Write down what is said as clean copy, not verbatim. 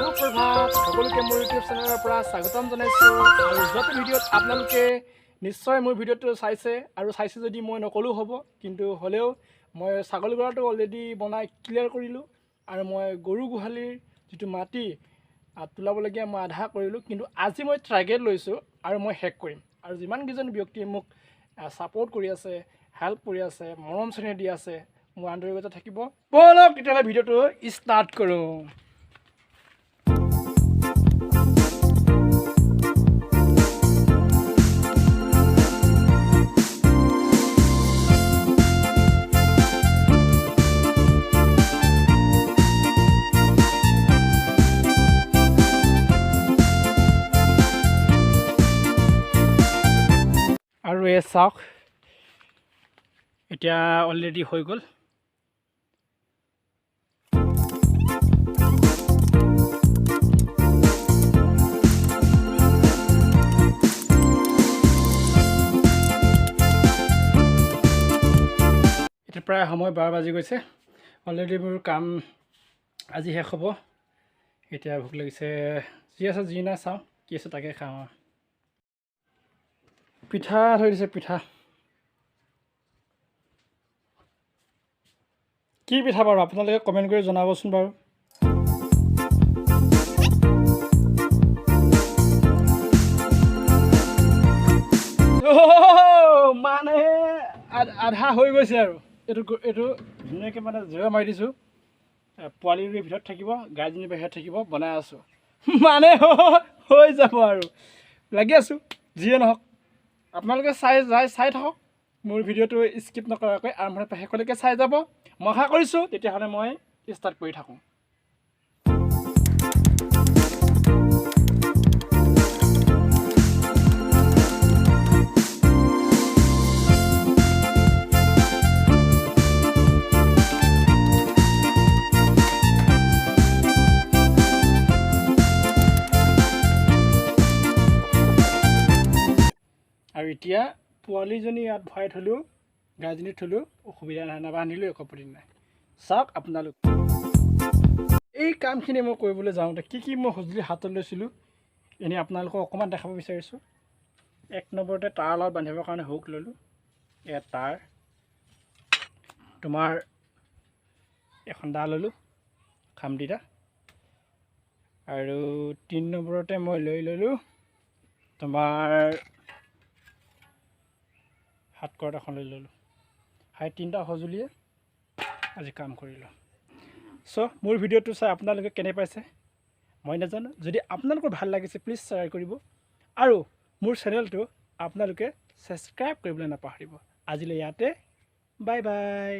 সুপ্ৰভাত সকলোকে মোৰ ইউটিউব চেনেলৰ পৰা স্বাগতম জনাইছোঁ আৰু যোৱাটো ভিডিঅ'ত আপোনালোকে নিশ্চয় মোৰ ভিডিঅ'টো চাইছে আৰু চাইছে যদি মই নকলেও হ'ব কিন্তু হ'লেও মই ছাগলী গঁৰালটো অলৰেডি বনাই ক্লিয়াৰ কৰিলোঁ আৰু মই গৰু গোহালিৰ যিটো মাটি তোলাবলগীয়া মই আধা কৰিলোঁ কিন্তু আজি মই টাৰ্গেট লৈছোঁ আৰু মই শেষ কৰিম আৰু যিমানকেইজন ব্যক্তিয়ে মোক ছাপোৰ্ট কৰি আছে হেল্প কৰি আছে মৰম চেনেহ দি আছে মোৰ আন্তৰিকতা থাকিব ব'লক তেতিয়াহ'লে ভিডিঅ'টো ষ্টাৰ্ট কৰোঁ। আৰু এই চাওক এতিয়া অলৰেডি হৈ গ'ল। এতিয়া প্ৰায় সময় 12 বাজি গৈছে। অলৰেডি মোৰ কাম আজি শেষ হ'ব। এতিয়া ভোক লাগিছে, যি আছে যি নাই চাওঁ কি আছে তাকে খাওঁ। পিঠা থৈ দিছে, পিঠা কি পিঠা বাৰু আপোনালোকে কমেণ্ট কৰি জনাবচোন বাৰু। মানে আধা হৈ গৈছে আৰু এইটো ধুনীয়াকৈ মানে জেগা মাৰি দিছোঁ। পোৱালিৰ ভিতৰত থাকিব, গাইজনী বাহিৰত থাকিব, বনাই আছোঁ মানে হৈ যাব আৰু লাগি আছোঁ। যিয়ে নহওক আপোনালোকে চাই থাকক, মোৰ ভিডিঅ'টো স্কিপ নকৰাকৈ আৰম্ভণিৰ পৰা শেষলৈকে চাই যাব। মই আশা কৰিছোঁ তেতিয়াহ'লে মই ষ্টাৰ্ট কৰি থাকোঁ। আৰু এতিয়া পোৱালিজনী ইয়াত ভৰাই থ'লোঁ, গাইজনী থ'লোঁ, অসুবিধা নাই, নাবান্ধিলোঁ, একো আপত্তি নাই। চাওক আপোনালোক এই কামখিনি মই কৰিবলৈ যাওঁতে কি মই সঁজুলি হাতত লৈছিলোঁ এনেই আপোনালোকক অকণমান দেখাব বিচাৰিছোঁ। এক নম্বৰতে তাঁৰ লগত বান্ধিবৰ কাৰণে হুক ল'লোঁ। এয়া তাঁৰ, তোমাৰ এখন দা ল'লোঁ, খামতিটা। আৰু 3 নম্বৰতে মই লৈ ল'লোঁ তোমাৰ হাত কৰত এখন লৈ ল'লোঁ। সেই 3টা সঁজুলিয়ে আজি কাম কৰিলোঁ। মোৰ ভিডিঅ'টো চাই আপোনালোকে কেনে পাইছে মই নাজানো। যদি আপোনালোকৰ ভাল লাগিছে প্লিজ শ্বেয়াৰ কৰিব আৰু মোৰ চেনেলটো আপোনালোকে ছাবস্ক্ৰাইব কৰিবলৈ নাপাহৰিব। আজিলৈ ইয়াতে বাই বাই।